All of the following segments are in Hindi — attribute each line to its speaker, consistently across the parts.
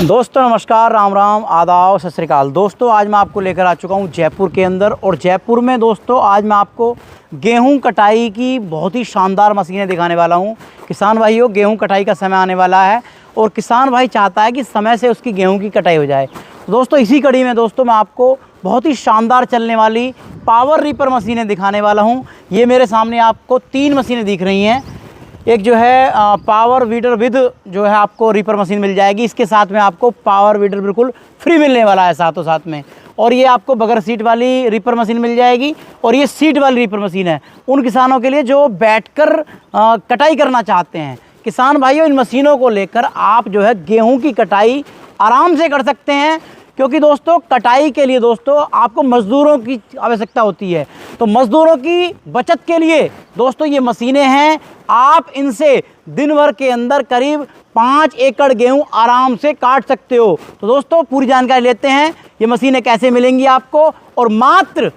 Speaker 1: दोस्तों नमस्कार, राम राम, आदाब, सत श्री अकाल। दोस्तों आज मैं आपको लेकर आ चुका हूं जयपुर के अंदर। और जयपुर में दोस्तों आज मैं आपको गेहूं कटाई की बहुत ही शानदार मशीनें दिखाने वाला हूं। किसान भाइयों, गेहूं कटाई का समय आने वाला है और किसान भाई चाहता है कि समय से उसकी गेहूं की कटाई हो जाए। तो दोस्तों इसी कड़ी में दोस्तों मैं आपको बहुत ही शानदार चलने वाली पावर रीपर मशीनें दिखाने वाला हूँ। ये मेरे सामने आपको 3 मशीनें दिख रही हैं। एक जो है पावर वीडर विद जो है आपको रीपर मशीन मिल जाएगी। इसके साथ में आपको पावर वीडर बिल्कुल फ्री मिलने वाला है साथों साथ में। और ये आपको बगैर सीट वाली रीपर मशीन मिल जाएगी। और ये सीट वाली रीपर मशीन है उन किसानों के लिए जो बैठकर कटाई करना चाहते हैं। किसान भाइयों, इन मशीनों को लेकर आप जो है गेहूं की कटाई आराम से कर सकते हैं, क्योंकि दोस्तों कटाई के लिए दोस्तों आपको मज़दूरों की आवश्यकता होती है। तो मज़दूरों की बचत के लिए दोस्तों ये मशीनें हैं। आप इनसे दिन भर के अंदर करीब 5 एकड़ गेहूं आराम से काट सकते हो। तो दोस्तों पूरी जानकारी लेते हैं, ये मशीनें कैसे मिलेंगी आपको। और मात्र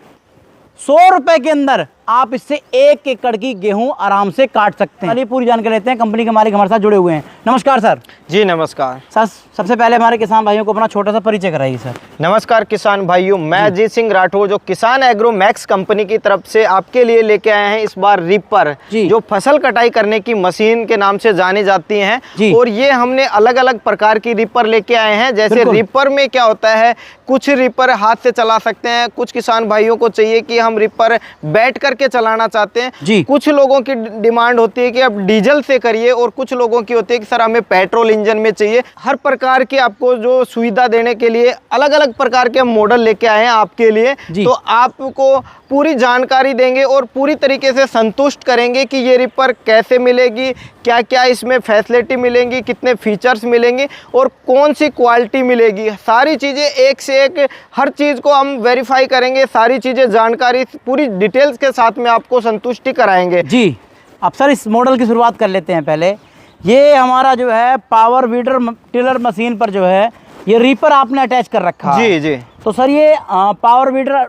Speaker 1: 100 रुपये के अंदर आप इससे 1 एकड़ की गेहूं आराम से काट सकते हैं। पूरी जानकारी लेते हैं, कंपनी के मालिक हमारे साथ जुड़े हुए हैं। नमस्कार सर।
Speaker 2: जी नमस्कार
Speaker 1: सर, सबसे पहले हमारे किसान भाइयों को अपना छोटा सा परिचय कराइए सर।
Speaker 2: नमस्कार किसान भाइयों, मैं अजीत सिंह राठौर जो किसान एग्रो मैक्स कंपनी की तरफ से आपके लिए लेके आए हैं इस बार रीपर, जो फसल कटाई करने की मशीन के नाम से जानी जाती हैं। और ये हमने अलग अलग प्रकार की रीपर लेके आए हैं। जैसे रीपर में क्या होता है, कुछ रीपर हाथ से चला सकते हैं, कुछ किसान भाइयों को चाहिए कि हम रीपर बैठ करके चलाना चाहते हैं। कुछ लोगों की डिमांड होती है कि आप डीजल से करिए, और कुछ लोगों की होती है कि सर हमें पेट्रोल इंजन में चाहिए। हर प्रकार की आपको जो सुविधा देने के लिए अलग अलग प्रकार के मॉडल लेके आए हैं आपके लिए। तो आपको पूरी जानकारी देंगे और पूरी तरीके से संतुष्ट करेंगे कि ये रीपर कैसे मिलेगी, क्या क्या इसमें फैसिलिटी मिलेंगी, कितने फीचर्स मिलेंगे और कौन सी क्वालिटी मिलेगी। सारी चीज़ें एक से एक हर चीज़ को हम वेरीफाई करेंगे। सारी चीज़ें जानकारी पूरी डिटेल्स के साथ में आपको संतुष्टि कराएंगे।
Speaker 1: जी, अब सर इस मॉडल की शुरुआत कर लेते हैं। पहले ये हमारा जो है पावर वीडर टिलर मशीन पर जो है ये रीपर आपने अटैच कर रखा है।
Speaker 2: जी।
Speaker 1: तो सर ये पावर वीडर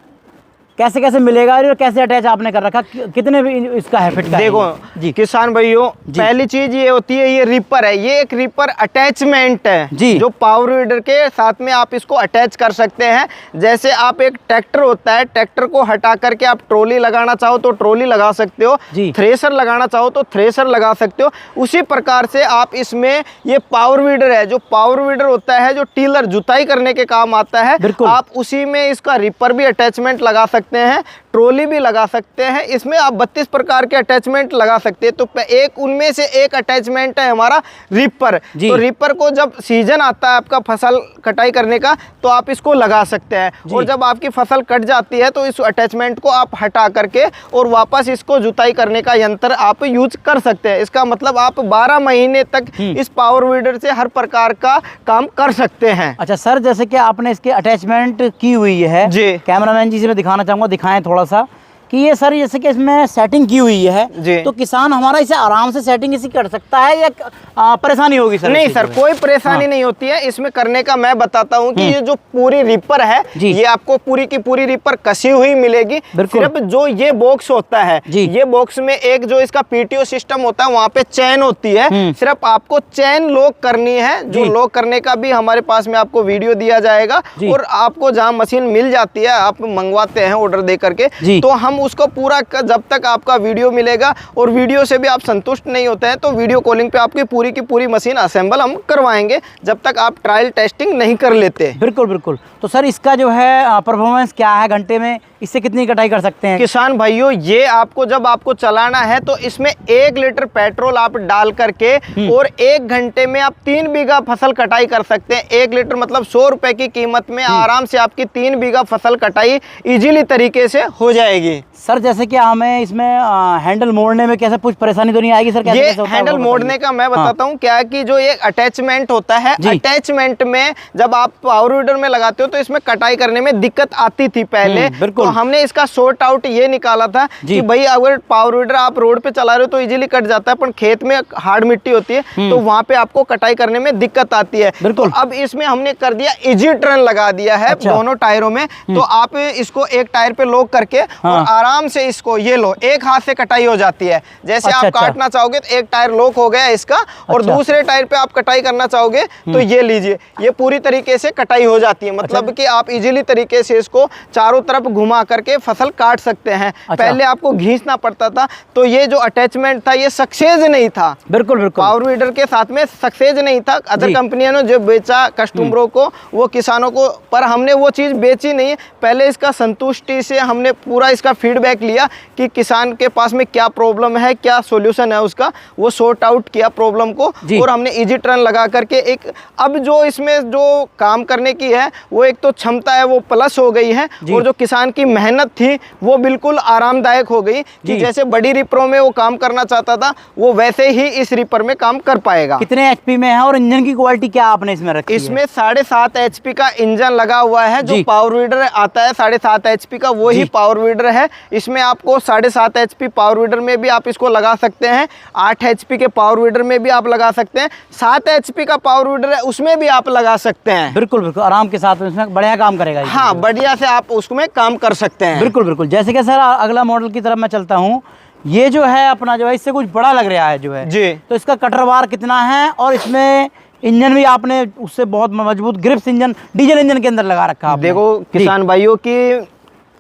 Speaker 1: कैसे कैसे मिलेगा और कैसे अटैच आपने कर रखा, कितने भी इसका है फिट का?
Speaker 2: देखो जी किसान भाइयों, पहली चीज ये होती है, ये रीपर है, ये एक रीपर अटैचमेंट है जो पावर वीडर के साथ में आप इसको अटैच कर सकते हैं। जैसे आप एक ट्रैक्टर होता है, ट्रैक्टर को हटा करके आप ट्रॉली लगाना चाहो तो ट्रॉली लगा सकते हो, थ्रेसर लगाना चाहो तो थ्रेसर लगा सकते हो। उसी प्रकार से आप इसमें ये पावर वीडर है, जो पावर वीडर होता है जो टीलर जुताई करने के काम आता है, आप उसी में इसका रीपर भी अटैचमेंट लगा सकते हैं, ट्रॉली भी लगा सकते हैं। इसमें आप 32 प्रकार के अटैचमेंट लगा सकते हैं। तो एक उनमें से एक अटैचमेंट है हमारा रीपर। तो रीपर को जब सीजन आता है आपका फसल कटाई करने का तो आप इसको लगा सकते हैं। और जब आपकी फसल कट जाती है तो इस अटैचमेंट को आप हटा करके और वापस इसको जुताई करने का यंत्र आप यूज कर सकते हैं। इसका मतलब आप 12 महीने तक इस पावर वीडर से हर प्रकार का काम कर सकते हैं।
Speaker 1: अच्छा सर, जैसे कि आपने इसके अटैचमेंट की हुई है, कैमरामैन जी से मैं दिखाना चाहूंगा, दिखाएं थोड़ा सा कि ये सर जैसे कि इसमें सेटिंग की हुई है, तो किसान हमारा इसे आराम से सेटिंग इसी कर सकता है या परेशानी होगी सर?
Speaker 2: नहीं सर, कोई परेशानी नहीं होती है इसमें करने का। मैं बताता हूँ कि ये जो पूरी रीपर है ये आपको पूरी की पूरी रीपर कसी हुई मिलेगी। सिर्फ जो ये बॉक्स होता है, ये बॉक्स में एक जो इसका पीटीओ सिस्टम होता है वहाँ पे चैन होती है, सिर्फ आपको चैन लॉक करनी है। जो लॉक करने का भी हमारे पास में आपको वीडियो दिया जाएगा। और आपको जहाँ मशीन मिल जाती है आप मंगवाते हैं ऑर्डर दे करके, तो हम उसको पूरा जब तक आपका वीडियो मिलेगा और वीडियो से भी आप संतुष्ट नहीं होते हैं तो वीडियो कॉलिंग पे आपकी पूरी की पूरी मशीन असेंबल हम करवाएंगे, जब तक आप ट्रायल टेस्टिंग नहीं कर लेते।
Speaker 1: बिल्कुल बिल्कुल। तो सर इसका जो है परफॉर्मेंस क्या है, घंटे में इससे कितनी कटाई कर सकते हैं?
Speaker 2: किसान भाइयों, ये आपको जब आपको चलाना है तो इसमें 1 लीटर पेट्रोल आप डाल करके और 1 घंटे में आप 3 बीघा फसल कटाई कर सकते हैं। 1 लीटर मतलब 100 रुपए की कीमत में आराम से आपकी 3 बीघा फसल कटाई इजीली तरीके से हो जाएगी।
Speaker 1: सर जैसे कि हमें इसमें हैंडल मोड़ने में कैसे कुछ परेशानी तो नहीं आएगी सर?
Speaker 2: ये हैंडल मोड़ने का मैं बताता हूँ क्या है कि जो ये अटैचमेंट होता है, अटैचमेंट में जब आप पावर वीडर में लगाते हो तो इसमें कटाई करने में दिक्कत आती थी पहले। तो हमने इसका सॉर्ट आउट ये निकाला था कि भाई अगर पावर वीडर आप रोड पे चला रहे हो तो इजीली कट जाता है, पर खेत में हार्ड मिट्टी होती है तो वहां पे आपको कटाई करने में दिक्कत आती है। तो अब इसमें हमने कर दिया इजी टर्न लगा दिया है दोनों टायरों में। तो आप इसको एक टायर पे लॉक करके और आराम से इसको ये लो, एक हाथ से कटाई हो जाती है। जैसे आप काटना चाहोगे तो एक टायर लॉक हो गया इसका, और दूसरे टायर पे आप कटाई करना चाहोगे तो ये लीजिए, ये पूरी तरीके से कटाई हो जाती है। मतलब कि आप इजीली तरीके से इसको चारों तरफ घुमा करके फसल काट सकते हैं। पहले आपको घींचना पड़ता था, तो ये जो अटैचमेंट था ये सक्सेस नहीं था।
Speaker 1: बिल्कुल बिल्कुल,
Speaker 2: पावर वीडर के साथ में सक्सेस नहीं था। अदर कंपनियों ने जो बेचा कस्टमरों को, वो किसानों को, पर हमने वो चीज़ बेची नहीं। पहले इसका संतुष्टि से हमने पूरा इसका फीडबैक लिया कि किसान के पास में क्या प्रॉब्लम है, क्या सॉल्यूशन है उसका, वो सॉर्ट आउट किया प्रॉब्लम को, और हमने इजी टर्न लगा करके एक अब जो इसमें जो काम करने की है वो एक तो क्षमता है वो प्लस हो गई है, और जो किसान की मेहनत थी वो बिल्कुल आरामदायक हो गई कि जैसे बड़ी रिपरों में वो काम करना चाहता था वो वैसे ही इस रिपर में काम कर पाएगा।
Speaker 1: कितने एचपी में है और इंजन की क्वालिटी क्या आपने इसमें रखी है?
Speaker 2: इसमें 7.5 एचपी का इंजन लगा हुआ है। जो पावर वीडर आता है 7.5 एचपी का, वो ही पावर वीडर है। इसमें आपको 7.5 एचपी पावर वीडर में भी आप इसको लगा सकते हैं, 8 एचपी के पावर वीडर में भी आप लगा सकते हैं, 7 एचपी का पावर वीडर है उसमें भी आप लगा सकते हैं।
Speaker 1: बिल्कुल बिल्कुल, आराम के साथ इसमें बढ़िया काम करेगा।
Speaker 2: हाँ, बढ़िया से आप उसमें काम कर सकते हैं।
Speaker 1: बिल्कुल बिल्कुल। जैसे कि सर अगला मॉडल की तरफ मैं चलता हूँ, ये जो है अपना जो है इससे कुछ बड़ा लग रहा है जो है
Speaker 2: जी,
Speaker 1: तो इसका कटर वार कितना है, और इसमें इंजन भी आपने उससे बहुत मजबूत ग्रिप्स इंजन डीजल इंजन के अंदर लगा रखा है।
Speaker 2: देखो किसान भाइयों की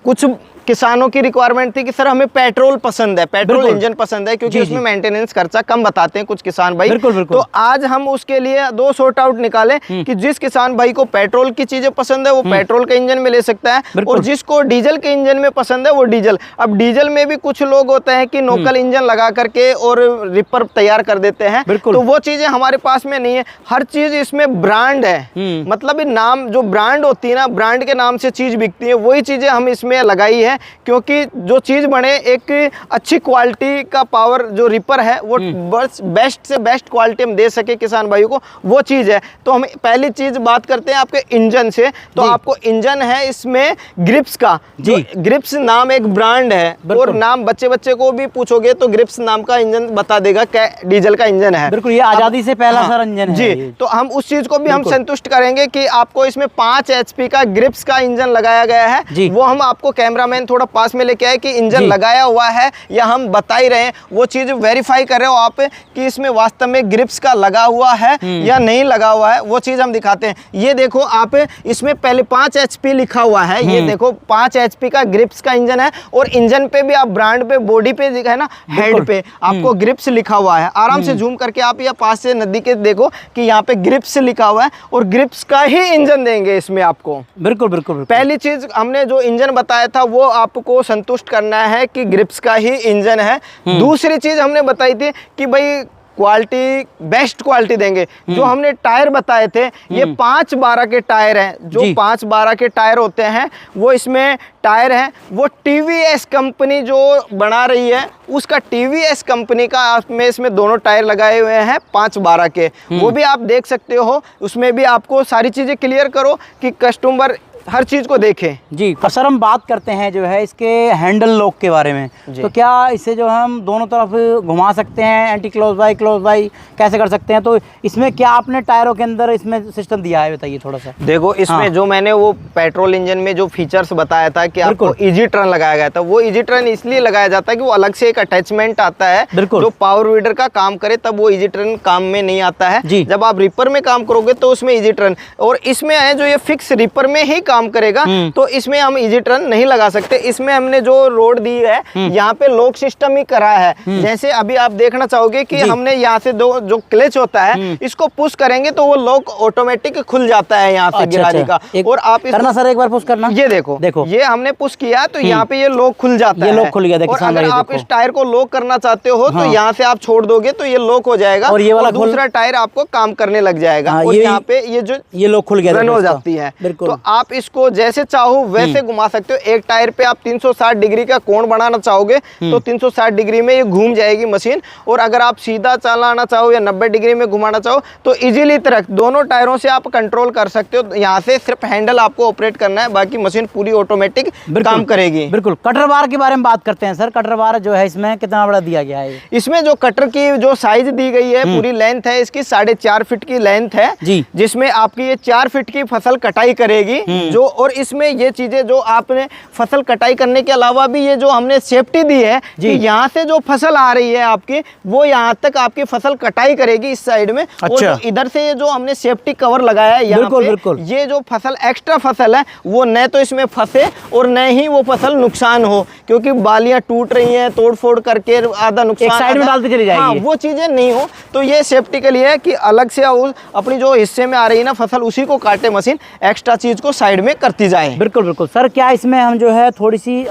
Speaker 2: कुछ किसानों की रिक्वायरमेंट थी कि सर हमें पेट्रोल पसंद है, पेट्रोल इंजन पसंद है, क्योंकि उसमें मेंटेनेंस खर्चा कम बताते हैं कुछ किसान भाई।
Speaker 1: बिल्कुल बिल्कुल।
Speaker 2: तो आज हम उसके लिए 2 सॉर्ट आउट निकाले कि जिस किसान भाई को पेट्रोल की चीजें पसंद है वो पेट्रोल के इंजन में ले सकता है, और जिसको डीजल के इंजन में पसंद है वो डीजल। अब डीजल में भी कुछ लोग होते हैं कि नोकल इंजन लगा करके और रिपर तैयार कर देते हैं, तो वो चीजें हमारे पास में नहीं है। हर चीज इसमें ब्रांड है, मतलब नाम जो ब्रांड होती है ना, ब्रांड के नाम से चीज बिकती है, वही चीजें हम इसमें लगाई है, क्योंकि जो चीज़ बने एक अच्छी क्वालिटी का पावर जो रिपर है वो बस बेस्ट से बेस्ट क्वालिटी हम दे सके किसान भाइयों को, वो चीज़ है। तो हम पहली चीज़ बात करते हैं आपके इंजन से। तो आपको इंजन है इसमें ग्रिप्स का, जो ग्रिप्स नाम एक ब्रांड है, और नाम बच्चे को भी पूछोगे तो ग्रिप्स नाम का इंजन बता देगा क्या डीजल का इंजन है।
Speaker 1: बिल्कुल, ये आज़ादी से पहला सर इंजन है
Speaker 2: जी। तो हम उस चीज़ को भी हम संतुष्ट करेंगे कि आपको इसमें 5 एचपी का ग्रिप्स का इंजन लगाया गया है। वो हम आपको कैमरामैन थोड़ा पास में लेके आए कि इंजन लगाया हुआ है या हम बता ही रहे हैं, वो चीज वेरीफाई कर रहे हो आप कि इसमें वास्तव में ग्रिप्स का लगा हुआ है या नहीं लगा हुआ है, वो चीज हम दिखाते हैं। ये देखो आप, इसमें पहले 5 एचपी लिखा हुआ है, ये देखो 5 एचपी का ग्रिप्स का इंजन है, और इंजन पे भी आप ब्रांड पे बॉडी पे दिखा है ना, हेड पे आपको ग्रिप्स लिखा हुआ है। आराम से जूम करके आप या पास से नजदीक देखो कि यहाँ पे ग्रिप्स लिखा हुआ है, और ग्रिप्स का ही इंजन देंगे इसमें आपको।
Speaker 1: बिल्कुल बिल्कुल।
Speaker 2: पहली चीज हमने जो इंजन बताया था वो आपको संतुष्ट करना है कि ग्रिप्स का ही इंजन है। दूसरी चीज हमने बताई थी कि भाई क्वालिटी बेस्ट क्वालिटी देंगे। जो हमने टायर बताए थे ये 5/12 के टायर हैं। जो 5/12 के टायर होते हैं वो इसमें टायर हैं, वो टीवीएस कंपनी जो बना रही है उसका टीवीएस कंपनी का में इसमें दोनों टायर लगाए हुए हैं 5/12 के। वो भी आप देख सकते हो, उसमें भी आपको सारी चीज़ें क्लियर करो कि कस्टमर हर चीज़ को देखें।
Speaker 1: जी। तो सर हम बात करते हैं जो है इसके हैंडल लॉक के बारे में, तो क्या इसे जो हम दोनों तरफ घुमा सकते हैं, एंटी क्लोज बाई कैसे कर सकते हैं? तो इसमें क्या आपने टायरों के अंदर इसमें सिस्टम दिया है, बताइए थोड़ा सा।
Speaker 2: देखो इसमें जो मैंने वो पेट्रोल इंजन में जो फीचर्स बताया था कि आपको इजी टर्न लगाया गया था, वो इजी टर्न इसलिए लगाया जाता है कि वो अलग से एक अटैचमेंट आता है जो पावर वीडर का काम करे, तब वो इजी टर्न काम में नहीं आता है। जब आप रिपर में काम करोगे तो उसमें इजी टर्न, और इसमें है जो ये फिक्स रिपर में ही काम करेगा, तो इसमें हम इजी टर्न नहीं लगा सकते। इसमें हमने जो रोड दी है यहाँ पे लॉक सिस्टम ही करा है। जैसे अभी आप देखना चाहोगे कि हमने यहाँ से दो जो क्लच होता है इसको पुश करेंगे तो वो लॉक ऑटोमेटिक खुल जाता है यहाँ से गिराने का। और आप करना
Speaker 1: सर, एक बार पुश करना,
Speaker 2: ये देखो ये हमने पुश किया तो यहाँ पे ये लॉक खुल जाता है।
Speaker 1: लॉक खुल गया।
Speaker 2: और अगर आप इस टायर को लॉक करना चाहते हो तो यहाँ से आप छोड़ दोगे तो ये लॉक हो जाएगा, और ये वाला दूसरा टायर आपको काम करने लग जाएगा, और यहाँ पे ये जो ये लॉक खुल गया रन हो जाती है। तो आप इसको जैसे चाहो वैसे घुमा सकते हो। एक टायर पे आप 360 डिग्री का कोण बनाना चाहोगे तो 360 डिग्री में ये घूम जाएगी मशीन, और अगर आप सीधा चलाना चाहो या 90 डिग्री में घुमाना चाहो तो इजीली तरह दोनों टायरों से आप कंट्रोल कर सकते हो। यहाँ से सिर्फ हैंडल आपको ऑपरेट करना है, बाकी मशीन पूरी ऑटोमेटिक काम करेगी।
Speaker 1: बिल्कुल। कटर बार के बारे में बात करते हैं सर। कटर बार जो है इसमें कितना बड़ा दिया गया है?
Speaker 2: इसमें जो कटर की जो साइज दी गई है, पूरी लेंथ है इसकी 4.5 फीट की लेंथ है
Speaker 1: जी,
Speaker 2: जिसमें आपकी ये 4 फीट की फसल कटाई करेगी जो। और इसमें ये चीजें जो आपने फसल कटाई करने के अलावा भी ये जो हमने सेफ्टी दी है कि यहाँ से जो फसल आ रही है आपकी, वो यहाँ तक आपकी फसल कटाई करेगी इस साइड में।
Speaker 1: अच्छा।
Speaker 2: और जो इधर से ये जो हमने सेफ्टी कवर लगाया है यहाँ पे, ये जो फसल एक्स्ट्रा फसल है वो न तो इसमें फंसे और न ही वो फसल नुकसान हो, क्योंकि बालियां टूट रही हैं तोड़ फोड़ करके आधा नुकसान
Speaker 1: एक साइड में डालते चली जाएगी।
Speaker 2: हाँ, वो चीजें नहीं हो। तो ये सेफ्टी के लिए है कि अलग से अपनी जो हिस्से में आ रही है ना फसल, उसी को काटे मशीन, एक्स्ट्रा चीज को साइड में करती जाए।
Speaker 1: बिल्कुल बिल्कुल सर। क्या इसमें हम जो है थोड़ी सी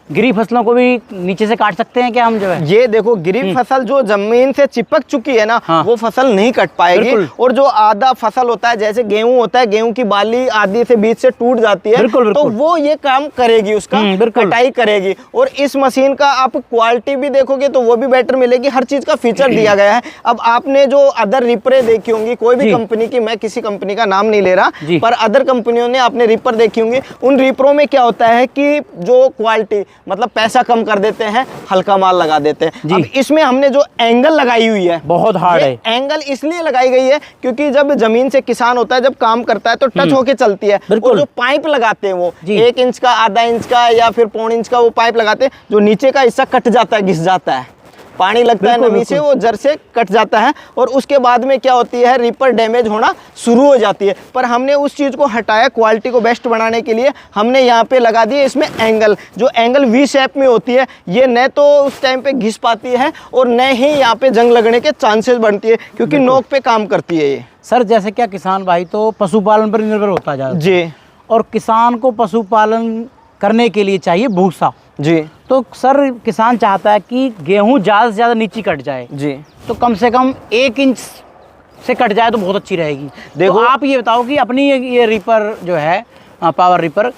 Speaker 1: गिरी फसलों को भी नीचे से काट सकते हैं क्या हम जो है?
Speaker 2: ये देखो गिरी फसल जो जमीन से चिपक चुकी है ना,
Speaker 1: हाँ।
Speaker 2: वो फसल नहीं कट पाएगी। और जो आधा फसल होता है, जैसे गेहूं होता है, गेहूं की बाली आधी से बीच से टूट जाती है, तो वो ये काम करेगी, उसका कटाई करेगी। और इस मशीन का आप क्वालिटी भी देखोगे तो वो भी बेटर मिलेगी, हर चीज का फीचर दिया गया है। अब आपने जो अदर रिपरे देखी होंगी कोई भी कंपनी की, मैं किसी कंपनी का नाम नहीं ले रहा, पर अदर कंपनियों ने आपने रिपर देखी होंगी, उन रिपरों में क्या होता है कि जो क्वालिटी मतलब पैसा कम कर देते हैं, हल्का माल लगा देते हैं। अब इसमें हमने जो एंगल लगाई हुई है, बहुत हार्ड है। एंगल इसलिए लगाई गई है क्योंकि जब जमीन से किसान होता है, जब काम करता है तो टच होके चलती है। और जो पाइप लगाते हैं वो 1 इंच का, आधा इंच का या फिर 1.25 इंच का वो पाइप लगाते हैं, जो नीचे का हिस्सा कट जाता है, घिस जाता है, पानी लगता है नमी से, वो जड़ से कट जाता है। और उसके बाद में क्या होती है, रिपर डैमेज होना शुरू हो जाती है। पर हमने उस चीज़ को हटाया, क्वालिटी को बेस्ट बनाने के लिए हमने यहाँ पे लगा दिए इसमें एंगल, जो एंगल वी शेप में होती है। ये न तो उस टाइम पे घिस पाती है और न ही यहाँ पे जंग लगने के चांसेस बनती है, क्योंकि नोक पे काम करती है ये।
Speaker 1: सर जैसे क्या किसान भाई तो पशुपालन पर निर्भर होता जा
Speaker 2: जी,
Speaker 1: और किसान को पशुपालन करने के लिए चाहिए भूसा
Speaker 2: जी।
Speaker 1: तो सर किसान चाहता है कि गेहूं ज़्यादा से ज़्यादा नीचे कट जाए
Speaker 2: जी,
Speaker 1: तो कम से कम 1 इंच से कट जाए तो बहुत अच्छी रहेगी। देखो तो आप ये बताओ कि अपनी ये रीपर जो है पावर रीपर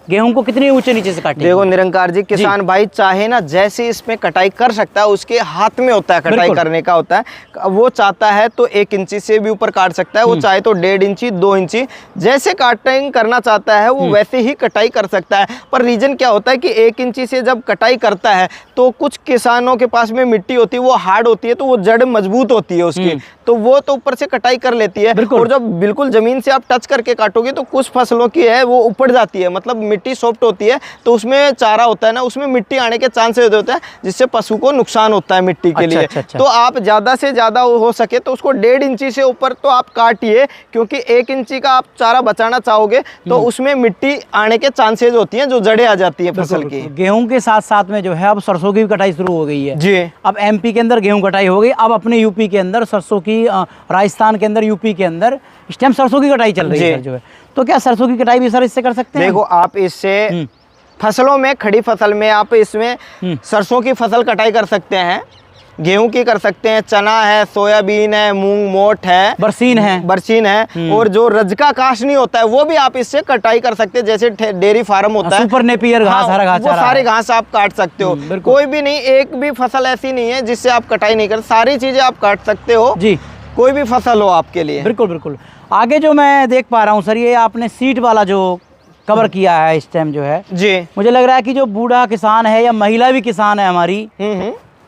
Speaker 1: गेहूं को कितने ऊंचे नीचे से काटेगी?
Speaker 2: देखो निरंकार जी, किसान भाई चाहे ना जैसे इसमें कटाई कर सकता है, उसके हाथ में होता है कटाई करने का होता है। वो चाहता है तो 1 इंची से भी ऊपर काट सकता है, वो चाहे तो 1.5 इंची 2 इंची जैसे काटिंग करना चाहता है वो वैसे ही कटाई कर सकता है। पर रीजन क्या होता है कि 1 इंची से जब कटाई करता है तो कुछ किसानों के पास में मिट्टी होती है, वो हार्ड होती है, तो वो जड़ मजबूत होती है उसकी, तो वो तो ऊपर से कटाई कर लेती है। और जब बिल्कुल जमीन से आप टच करके काटोगे तो कुछ फसलों की है वो उपड़ जाती है, मतलब मिट्टी सॉफ्ट होती है, तो उसमें चारा होता है ना, उसमें मिट्टी आने के चांसेस होते हैं, जिससे पशु को नुकसान होता है मिट्टी के लिए। तो आप ज़्यादा से ज़्यादा हो सके तो उसको 1.5 इंची से ऊपर तो आप काटिए, क्योंकि 1 इंची का आप चारा बचाना चाहोगे तो उसमें मिट्टी आने के चांसेस होती हैं, जो जड़ें आ जाती है फसल की।
Speaker 1: गेहूं के साथ साथ में जो है अब सरसों की भी कटाई शुरू हो गई है
Speaker 2: जी।
Speaker 1: अब एमपी के अंदर गेहूं कटाई हो गई, अब अपने यूपी के अंदर सरसों की, राजस्थान के अंदर, यूपी के अंदर इस टाइम सरसों की कटाई चल रही है जो है। तो क्या सरसों की कटाई भी सर इससे कर सकते हैं?
Speaker 2: देखो आप इससे फसलों में, खड़ी फसल में आप इसमें सरसों की फसल कटाई कर सकते हैं, गेहूं की कर सकते हैं, चना है, सोयाबीन है, मूंग मोठ है, बरसीन है और जो रजका काशनी होता है वो भी आप इससे कटाई कर सकते हैं। जैसे डेयरी फार्म होता है,
Speaker 1: सुपर नेपियर घास, हरा घास,
Speaker 2: वो सारे घास आप काट सकते हो। कोई भी नहीं, एक भी फसल ऐसी नहीं है जिससे आप कटाई नहीं कर, सारी चीजें आप काट सकते हो जी, कोई भी फसल हो आपके लिए।
Speaker 1: बिल्कुल बिल्कुल। आगे जो मैं देख पा रहा हूँ सर, ये आपने सीट वाला जो कवर किया है इस टाइम जो है जी, मुझे लग रहा है कि जो बूढ़ा किसान है या महिला भी किसान है हमारी,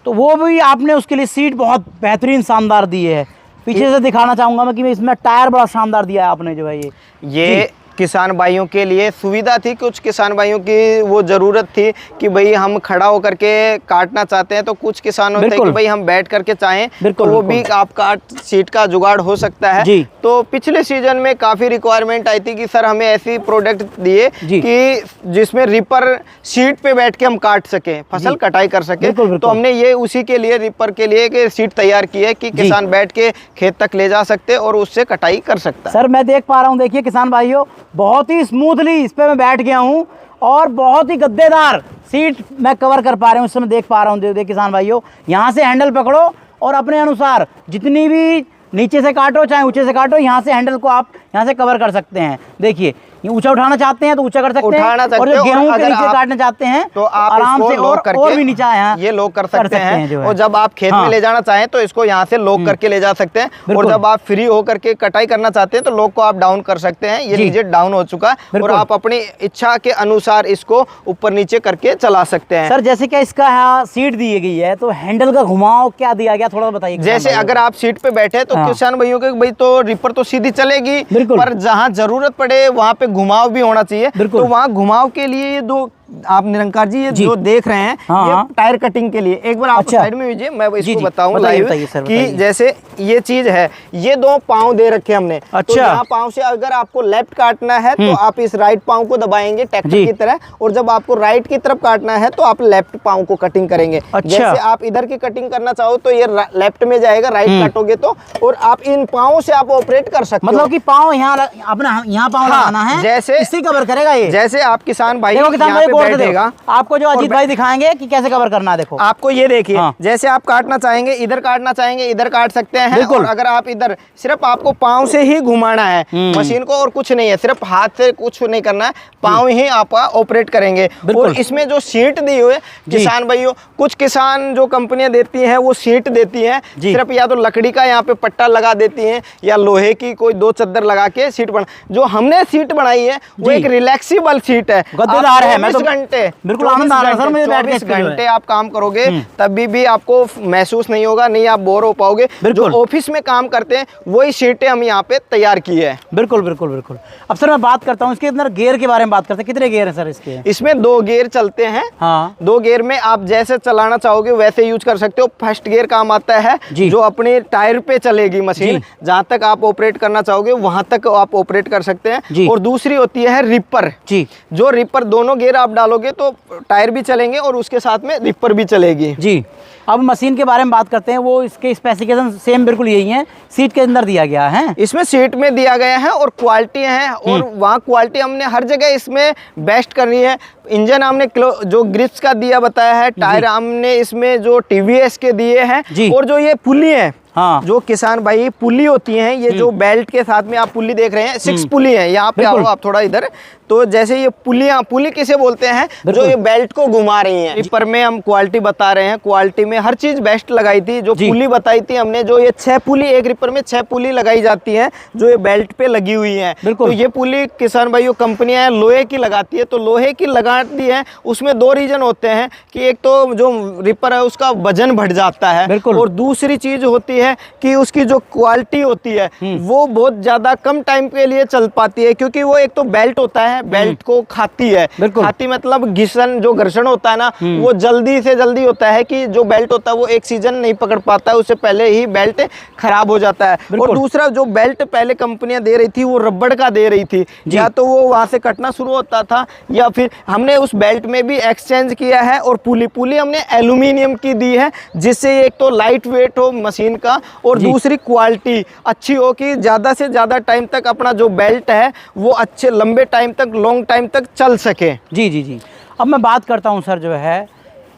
Speaker 1: तो वो भी आपने उसके लिए सीट बहुत बेहतरीन शानदार दी है। पीछे से दिखाना चाहूंगा मैं कि इसमें टायर बड़ा शानदार दिया है आपने जो है ये
Speaker 2: किसान भाइयों के लिए सुविधा थी। कुछ किसान भाइयों की वो ज़रूरत थी कि भाई हम खड़ा होकर के काटना चाहते हैं, तो कुछ किसान होते हैं कि भाई हम बैठ करके चाहें तो वो भी आपका सीट का जुगाड़ हो सकता है। तो पिछले सीजन में काफ़ी रिक्वायरमेंट आई थी कि सर हमें ऐसी प्रोडक्ट दिए कि जिसमें रिपर सीट पे बैठ के हम काट सकें, फसल कटाई कर सके। तो हमने ये उसी के लिए, रिपर के लिए एक सीट तैयार की है कि किसान बैठ के खेत तक ले जा सकते और उससे कटाई कर सकता है।
Speaker 1: सर मैं देख पा रहा हूँ, देखिए किसान भाइयों, बहुत ही स्मूथली इस पे मैं बैठ गया हूँ और बहुत ही गद्देदार सीट मैं कवर कर पा रहा हूँ, इस समय देख पा रहा हूँ। देखिए किसान भाइयों, यहाँ से हैंडल पकड़ो और अपने अनुसार जितनी भी नीचे से काटो चाहे ऊंचे से काटो, यहाँ से हैंडल को आप यहाँ से कवर कर सकते हैं। देखिए ये ऊंचा उठाना चाहते हैं तो ऊंचा कर सकते हैं,
Speaker 2: उठाना सकते
Speaker 1: और जो
Speaker 2: हैं,
Speaker 1: गेहूं
Speaker 2: और
Speaker 1: के
Speaker 2: अगर
Speaker 1: नीचे
Speaker 2: आप-
Speaker 1: काटना चाहते हैं
Speaker 2: तो आप
Speaker 1: आराम
Speaker 2: इसको
Speaker 1: से
Speaker 2: लॉक करके
Speaker 1: और भी नीचा यहाँ
Speaker 2: ये लॉक कर सकते हैं,
Speaker 1: जो है।
Speaker 2: और जब आप खेत
Speaker 1: हाँ।
Speaker 2: में ले जाना चाहें तो इसको यहाँ से लॉक करके ले जा सकते हैं, और
Speaker 1: बिल्कुल।
Speaker 2: जब आप फ्री होकर के कटाई करना चाहते हैं तो लॉक को आप डाउन कर सकते हैं। ये
Speaker 1: जी।
Speaker 2: नीचे डाउन हो चुका है, और
Speaker 1: बिल्कुल।
Speaker 2: आप अपनी इच्छा के अनुसार इसको ऊपर नीचे करके चला सकते हैं।
Speaker 1: सर जैसे कि इसका यहाँ सीट दी गई है, तो हैंडल का घुमाव क्या दिया गया, थोड़ा बताइए किसान
Speaker 2: जैसे
Speaker 1: भाइयों
Speaker 2: अगर
Speaker 1: को।
Speaker 2: आप सीट पे बैठे तो
Speaker 1: हाँ।
Speaker 2: किसान भाइयों के भाई तो रिपर तो सीधी चलेगी,
Speaker 1: बिल्कुल।
Speaker 2: पर जहाँ जरूरत पड़े वहाँ पे घुमाव भी होना चाहिए।
Speaker 1: बिल्कुल।
Speaker 2: तो वहाँ घुमाव के लिए ये दो आप निरंकार जी ये
Speaker 1: जी।
Speaker 2: जो देख रहे हैं,
Speaker 1: हाँ,
Speaker 2: ये
Speaker 1: हाँ।
Speaker 2: टायर कटिंग के लिए। एक बार आप
Speaker 1: अच्छा।
Speaker 2: साइड में लीजिए, मैं
Speaker 1: जी,
Speaker 2: इसको
Speaker 1: जी।
Speaker 2: बताऊं
Speaker 1: बताइए,
Speaker 2: लाइव
Speaker 1: बताइए सर,
Speaker 2: कि
Speaker 1: बताइए।
Speaker 2: जैसे ये चीज है, ये दो पाँव दे रखे हमने। तो
Speaker 1: अच्छा।
Speaker 2: यहाँ पाँव से अगर आपको लेफ्ट काटना है तो आप इस राइट पाँव को दबाएंगे ट्रैक्टर
Speaker 1: जी।
Speaker 2: की तरह, और जब आपको राइट की तरफ काटना है तो आप लेफ्ट पाँव को कटिंग करेंगे।
Speaker 1: अच्छा।
Speaker 2: जैसे आप इधर की कटिंग करना चाहो तो ये लेफ्ट में जाएगा, राइट काटोगे तो, और आप इन पाँव से आप ऑपरेट कर सकते हो।
Speaker 1: मतलब कि पाँव यहाँ अपना यहाँ पाँव
Speaker 2: हाँ,
Speaker 1: लगाना है,
Speaker 2: जैसे-
Speaker 1: इससे कवर करेगा ये।
Speaker 2: जैसे आप किसान भाई
Speaker 1: देखो किसान
Speaker 2: यहाँ
Speaker 1: भाई
Speaker 2: पे
Speaker 1: गौर से
Speaker 2: बैठेगा,
Speaker 1: देखो, आपको जो अजीत भाई दिखाएंगे कि कैसे कवर करना है। देखो
Speaker 2: आपको ये देखिए,
Speaker 1: हाँ।
Speaker 2: जैसे आप काटना चाहेंगे इधर काटना चाहेंगे इधर काट सकते हैं,
Speaker 1: बिल्कुल।
Speaker 2: और अगर आप इधर सिर्फ आपको पाँव से ही घुमाना है मशीन को, और कुछ नहीं है, सिर्फ हाथ से कुछ नहीं करना है, पाँव ही आप ऑपरेट करेंगे।
Speaker 1: बिल्कुल।
Speaker 2: और इसमें जो सीट दी हुई है किसान भाइयों, कुछ किसान जो कंपनियां देती हैं वो सीट देती हैं,
Speaker 1: जी।
Speaker 2: सिर्फ या तो लकड़ी का यहाँ पे पट्टा लगा देती हैं या लोहे की कोई दो चद्दर लगा के सीट बना। जो हमने सीट बनाई है वो
Speaker 1: जी।
Speaker 2: एक रिलैक्सिबल सीट है,
Speaker 1: गद्देदार है। मैं तो
Speaker 2: 24 घंटे
Speaker 1: बिल्कुल आनंद आ रहा है सर मुझे बैठ के
Speaker 2: 24
Speaker 1: इस पे जो है।
Speaker 2: घंटे आप काम करोगे तभी भी आपको महसूस नहीं होगा, नहीं आप बोर हो पाओगे। जो
Speaker 1: बिल्कुल।
Speaker 2: ऑफिस में काम करते हैं वही सीटें हम यहाँ पे तैयार की है।
Speaker 1: बिल्कुल बिल्कुल बिल्कुल। अब सर मैं बात करता हूँ इसके अंदर गियर के बारे में बात करते हैं, कितने गियर हैं सर इसके?
Speaker 2: इसमें 2 गियर चलते हैं।
Speaker 1: हाँ।
Speaker 2: 2 गियर में आप जैसे चलाना चाहोगे वैसे यूज कर सकते हो। फर्स्ट गियर काम आता है
Speaker 1: जी।
Speaker 2: जो अपने टायर पे चलेगी मशीन,
Speaker 1: जी।
Speaker 2: जहाँ तक आप ऑपरेट करना चाहोगे वहां तक आप ऑपरेट कर सकते
Speaker 1: जी।
Speaker 2: हैं। और दूसरी होती है रिपर
Speaker 1: जी
Speaker 2: जो रिपर, दोनों गियर आप डालोगे तो टायर भी चलेंगे और उसके साथ में रिपर भी चलेगी।
Speaker 1: जी। अब मशीन के बारे में बात करते हैं, वो इसके स्पेसिफिकेशन सेम बिल्कुल यही है, सीट के अंदर दिया गया है।
Speaker 2: इसमें सीट में दिया गया है और क्वालिटी है, और वहाँ क्वालिटी हमने हर जगह इसमें बेस्ट करनी है। इंजन हमने जो ग्रिप्स का दिया बताया है, टायर हमने इसमें जो टीवीएस के दिए हैं,
Speaker 1: जी।
Speaker 2: और जो ये पुली है,
Speaker 1: हाँ।
Speaker 2: जो किसान भाई पुली होती हैं, ये जो बेल्ट के साथ में आप पुली देख रहे हैं, 6 पुली है। यहाँ पे आओ
Speaker 1: बिल्कुल।
Speaker 2: आप थोड़ा इधर, तो जैसे ये पुलियाँ, पुली किसे बोलते हैं, जो
Speaker 1: बिल्कुल।
Speaker 2: ये बेल्ट को घुमा रही हैं। रिपर में हम क्वालिटी बता रहे हैं, क्वालिटी में हर चीज बेस्ट लगाई थी। जो
Speaker 1: जी।
Speaker 2: पुली बताई थी हमने, जो ये 6 पुली, एक रिपर में 6 पुली लगाई जाती है जो ये बेल्ट पे लगी हुई है।
Speaker 1: बिल्कुल।
Speaker 2: तो ये पुली किसान भाइयों कंपनियां लोहे की लगाती है, तो लोहे की लगाती है, उसमें 2 रीजन होते हैं कि एक तो जो रिपर है उसका वजन बढ़ जाता है,
Speaker 1: बिल्कुल।
Speaker 2: और दूसरी चीज होती है कि उसकी जो क्वालिटी होती है वो बहुत ज्यादा कम टाइम के लिए चल पाती है, क्योंकि वो एक तो बेल्ट होता है, बेल्ट को खाती है।
Speaker 1: बिल्कुल।
Speaker 2: खाती मतलब घिसन, जो घर्षण होता है ना, वो जल्दी से जल्दी होता है कि जो बेल्ट होता है वो एक सीजन नहीं पकड़ पाता है, उससे पहले ही बेल्ट खराब हो जाता है।
Speaker 1: बिल्कुल।
Speaker 2: और दूसरा जो बेल्ट पहले कंपनियां दे रही थी वो रबड़ का दे रही थी, या तो वो वहां से कटना शुरू होता था, या फिर हमने उस बेल्ट में भी एक्सचेंज किया है, और पुली हमने एल्यूमिनियम की दी है, जिससे एक तो लाइट वेट हो मशीन का, और
Speaker 1: जी।
Speaker 2: दूसरी क्वालिटी अच्छी हो कि ज़्यादा से ज़्यादा टाइम तक अपना जो बेल्ट है वो अच्छे लंबे टाइम तक, लॉन्ग टाइम तक चल सके।
Speaker 1: जी जी जी। अब मैं बात करता हूँ सर जो है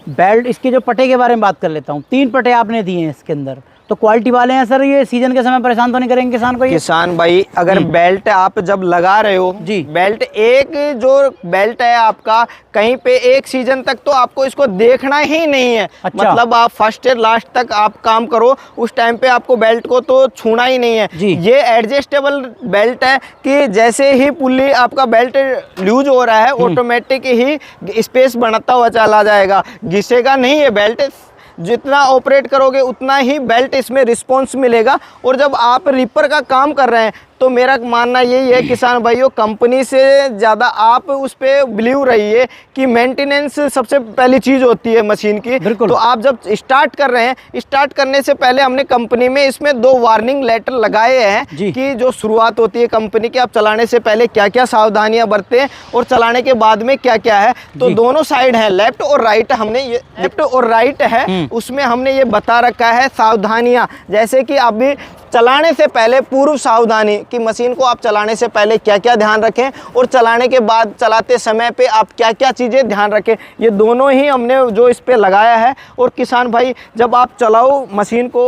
Speaker 1: बेल्ट, इसके जो पटे के बारे में बात कर लेता हूँ। 3 पटे आपने दिए हैं इसके अंदर, तो क्वालिटी वाले हैं सर। ये सीजन के समय परेशान तो नहीं करेंगे किसान को ये?
Speaker 2: किसान भाई अगर बेल्ट आप जब लगा रहे हो
Speaker 1: जी।
Speaker 2: बेल्ट, एक जो बेल्ट है आपका, कहीं पे एक सीजन तक तो आपको इसको देखना ही नहीं है।
Speaker 1: अच्छा।
Speaker 2: मतलब आप फर्स्ट से लास्ट तक आप काम करो, उस टाइम पे आपको बेल्ट को तो छूना ही नहीं है।
Speaker 1: जी।
Speaker 2: ये एडजस्टेबल बेल्ट है कि जैसे ही पुल्ली आपका बेल्ट लूज हो रहा है ऑटोमेटिक ही स्पेस बढ़ता हुआ चला जाएगा, घिसेगा नहीं ये बेल्ट। जितना ऑपरेट करोगे उतना ही बेल्ट इसमें रिस्पॉन्स मिलेगा। और जब आप रिपर का काम कर रहे हैं तो मेरा मानना यही है किसान भाइयों, कंपनी से ज़्यादा आप उस पर बिलीव रहिए कि मेंटेनेंस सबसे पहली चीज़ होती है मशीन की।
Speaker 1: बिल्कुल।
Speaker 2: तो आप जब स्टार्ट कर रहे हैं, स्टार्ट करने से पहले हमने कंपनी में इसमें 2 वार्निंग लेटर लगाए हैं
Speaker 1: जी।
Speaker 2: कि जो शुरुआत होती है कंपनी की, आप चलाने से पहले क्या क्या सावधानियां बरतें और चलाने के बाद में क्या क्या है। तो
Speaker 1: जी।
Speaker 2: दोनों साइड है, लेफ्ट और राइट, हमने ये लेफ्ट और राइट है, उसमें हमने ये बता रखा है सावधानियां, जैसे कि अभी चलाने से पहले पूर्व सावधानी कि मशीन को आप चलाने से पहले क्या क्या ध्यान रखें, और चलाने के बाद चलाते समय पे आप क्या क्या चीज़ें ध्यान रखें। ये दोनों ही हमने जो इस पे लगाया है। और किसान भाई जब आप चलाओ मशीन को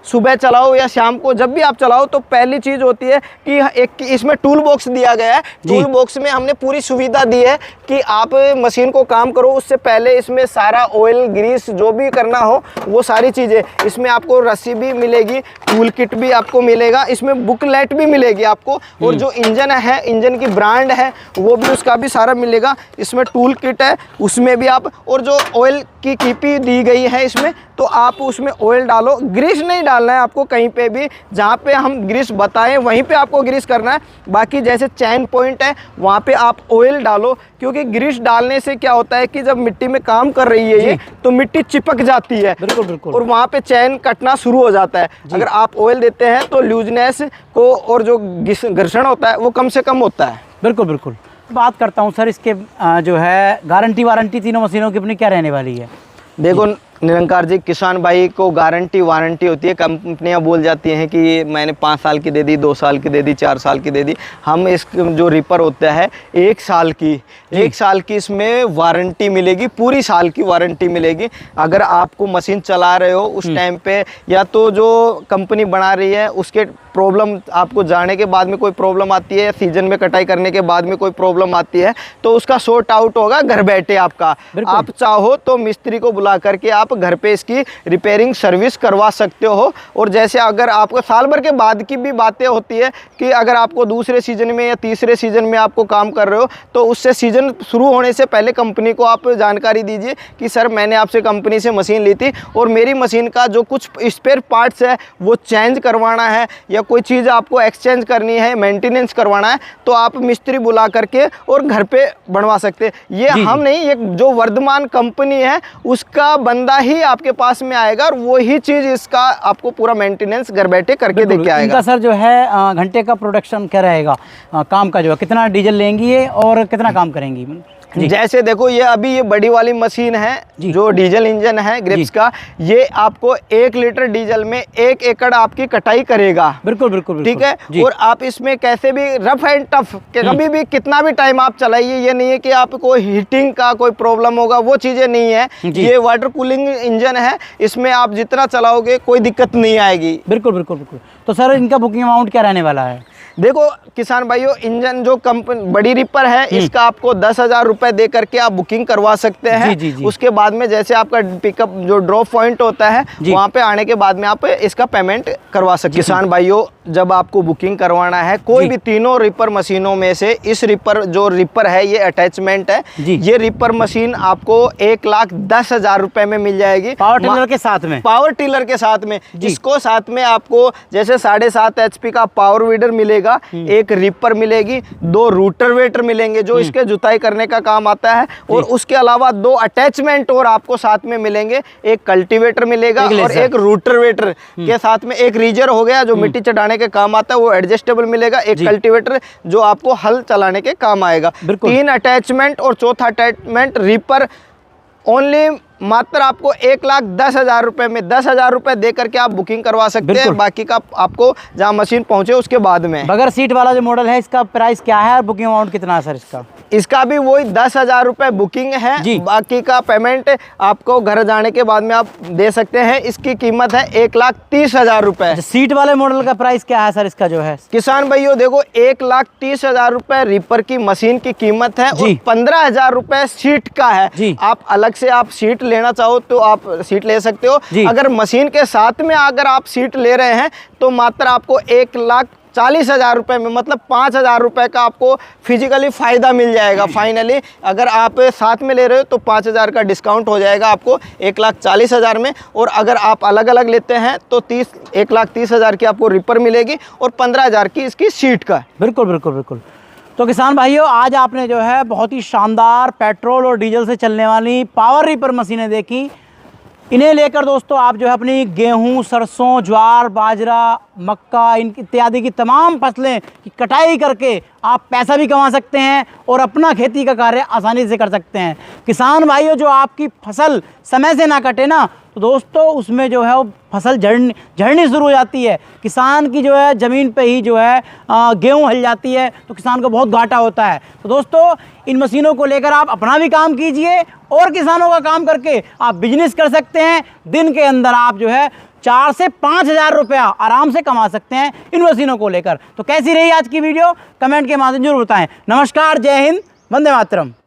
Speaker 2: सुबह चलाओ या शाम को, जब भी आप चलाओ तो पहली चीज़ होती है कि एक इसमें टूल बॉक्स दिया गया है। टूल बॉक्स में हमने पूरी सुविधा दी है कि आप मशीन को काम करो उससे पहले इसमें सारा ऑयल ग्रीस जो भी करना हो वो सारी चीज़ें, इसमें आपको रस्सी भी मिलेगी, टूल किट भी आपको मिलेगा, इसमें बुकलेट भी मिलेगी आपको, और जो इंजन है, इंजन की ब्रांड है वो भी, उसका भी सारा मिलेगा। इसमें टूल किट है उसमें भी आप, और जो ऑयल की कीपी दी गई है इसमें, तो आप उसमें ऑयल डालो। ग्रीस नहीं डालना है आपको कहीं पे भी, जहाँ पे हम ग्रीस बताएं वहीं पे आपको ग्रीस करना है। बाकी जैसे चैन पॉइंट है वहाँ पे आप ऑयल डालो, क्योंकि ग्रीस डालने से क्या होता है कि जब मिट्टी में काम कर रही है ये, तो मिट्टी चिपक जाती है,
Speaker 1: बिल्कुल बिल्कुल,
Speaker 2: और वहाँ पे चैन कटना शुरू हो जाता है। अगर आप ऑयल देते हैं तो लूजनेस को और जो घर्षण होता है वो कम से कम होता है।
Speaker 1: बिल्कुल बिल्कुल। बात करता हूँ सर इसके जो है गारंटी वारंटी तीनों मशीनों की अपनी क्या रहने वाली है?
Speaker 2: देखो निरंकार जी, किसान भाई को गारंटी वारंटी होती है। कंपनियां बोल जाती हैं कि मैंने 5 साल की दे दी, 2 साल की दे दी, 4 साल की दे दी। हम इस जो रिपर होता है 1 साल की, 1 साल की इसमें वारंटी मिलेगी, पूरी साल की वारंटी मिलेगी। अगर आपको मशीन चला रहे हो उस टाइम पे, या तो जो कंपनी बना रही है उसके प्रॉब्लम आपको जाने के बाद में कोई प्रॉब्लम आती है, या सीजन में कटाई करने के बाद में कोई प्रॉब्लम आती है, तो उसका सॉर्ट आउट होगा घर बैठे आपका। आप चाहो तो मिस्त्री को बुला करके आप घर पे इसकी रिपेयरिंग सर्विस करवा सकते हो। और जैसे अगर आपको साल भर के बाद की भी बातें होती है कि अगर आपको दूसरे सीजन में या तीसरे सीजन में आपको काम कर रहे हो, तो उससे सीजन शुरू होने से पहले कंपनी को आप जानकारी दीजिए कि सर मैंने आपसे कंपनी से मशीन ली थी और मेरी मशीन का जो कुछ स्पेयर पार्ट्स है वो चेंज करवाना है, या कोई चीज़ आपको एक्सचेंज करनी है, मेंटेनेंस करवाना है, तो आप मिस्त्री बुला करके और घर पे बनवा सकते हैं। ये हम नहीं, ये जो वर्धमान कंपनी है उसका बंदा ही आपके पास में आएगा और वही चीज़ इसका आपको पूरा मेंटेनेंस घर बैठे करके दे के आएगा।
Speaker 1: इनका सर जो है घंटे का प्रोडक्शन क्या रहेगा, काम का जो है कितना डीजल लेंगी ये और कितना काम करेंगी?
Speaker 2: जैसे देखो ये अभी ये बड़ी वाली मशीन है जो डीजल इंजन है ग्रिप्स का, ये आपको 1 लीटर डीजल में 1 एकड़ आपकी कटाई करेगा।
Speaker 1: बिल्कुल बिल्कुल,
Speaker 2: ठीक है। और आप इसमें कैसे भी रफ एंड टफ कभी भी कितना भी टाइम आप चलाइए, ये नहीं है कि आपको हीटिंग का कोई प्रॉब्लम होगा, वो चीज़ें नहीं है। ये वाटर कूलिंग इंजन है, इसमें आप जितना चलाओगे कोई दिक्कत नहीं आएगी।
Speaker 1: बिल्कुल बिल्कुल बिल्कुल। तो सर इनका बुकिंग अमाउंट क्या रहने वाला है?
Speaker 2: देखो किसान भाइयों, इंजन जो कंपनी बड़ी रिपर है इसका आपको 10,000 रुपए दे करके आप बुकिंग करवा सकते हैं। जी। उसके बाद में जैसे आपका पिकअप जो ड्रॉप पॉइंट होता है वहाँ पे आने के बाद में आप इसका पेमेंट करवा सकते हैं। किसान भाइयों, जब आपको बुकिंग करवाना है कोई भी तीनों रिपर मशीनों में से, इस रिपर जो रिपर है ये अटैचमेंट है, ये रिपर मशीन आपको 1,10,000 रुपए में मिल जाएगी,
Speaker 1: पावर टिलर के साथ में।
Speaker 2: पावर टिलर के साथ में इसको साथ में आपको जैसे 7.5 HP का पावर वीडर मिलेगा, एक रिपर मिलेगी, 2 रूटरवेटर मिलेंगे जो इसके जुताई करने का काम आता है, और उसके अलावा 2 अटैचमेंट और आपको साथ में मिलेंगे, एक कल्टीवेटर मिलेगा और एक रूटरवेटर के साथ में एक रीजर हो गया जो मिट्टी चढ़ाने के काम आता है, वो एडजस्टेबल मिलेगा, एक कल्टीवेटर जो आपको हल चलाने के काम आएगा। 3 अटैचमेंट और चौथा अटैचमेंट रिपर ओनली मात्र आपको 1,10,000 रुपए में 10,000 रुपए दे करके आप बुकिंग करवा सकते हैं। बाकी का आपको जहाँ मशीन पहुंचे उसके बाद में।
Speaker 1: बगैर सीट वाला जो मॉडल है इसका प्राइस क्या है और बुकिंग अमाउंट कितना है सर इसका?
Speaker 2: इसका भी वही 10,000 रुपए बुकिंग है, बाकी का पेमेंट आपको घर जाने के बाद में आप दे सकते हैं। इसकी कीमत है 1,30,000 रुपए।
Speaker 1: सीट वाले मॉडल का प्राइस क्या है सर इसका जो है?
Speaker 2: किसान भाइयों देखो 1,30,000 रुपए रिपर की मशीन की कीमत है और 15,000 रुपए सीट का है। आप अलग से आप सीट लेना चाहो तो आप सीट ले सकते हो। अगर मशीन के साथ में अगर आप सीट ले रहे हैं तो मात्र आपको 1,40,000 रुपए में, मतलब 5,000 रुपए का आपको फिजिकली फ़ायदा मिल जाएगा। फाइनली अगर आप साथ में ले रहे हो तो 5,000 का डिस्काउंट हो जाएगा आपको 1,40,000 में, और अगर आप अलग अलग लेते हैं तो 1,30,000 की आपको रिपर मिलेगी और 15,000 की इसकी सीट का।
Speaker 1: बिल्कुल बिल्कुल बिल्कुल। तो किसान भाइयों, आज आपने जो है बहुत ही शानदार पेट्रोल और डीजल से चलने वाली पावर रिपर मशीनें देखी। इन्हें लेकर दोस्तों आप जो है अपनी गेहूं, सरसों, ज्वार, बाजरा, मक्का इन इत्यादि की तमाम फसलें की कटाई करके आप पैसा भी कमा सकते हैं और अपना खेती का कार्य आसानी से कर सकते हैं। किसान भाइयों, जो आपकी फसल समय से ना कटे ना, तो दोस्तों उसमें जो है वो फसल झड़नी शुरू हो जाती है। किसान की जो है ज़मीन पे ही जो है गेहूँ हल जाती है, तो किसान को बहुत घाटा होता है। तो दोस्तों इन मशीनों को लेकर आप अपना भी काम कीजिए और किसानों का काम करके आप बिजनेस कर सकते हैं। दिन के अंदर आप जो है 4 से 5 हज़ार रुपया आराम से कमा सकते हैं इन मशीनों को लेकर। तो कैसी रही आज की वीडियो, कमेंट के माध्यम जरूर बताएं। नमस्कार, जय हिंद, वंदे मातरम।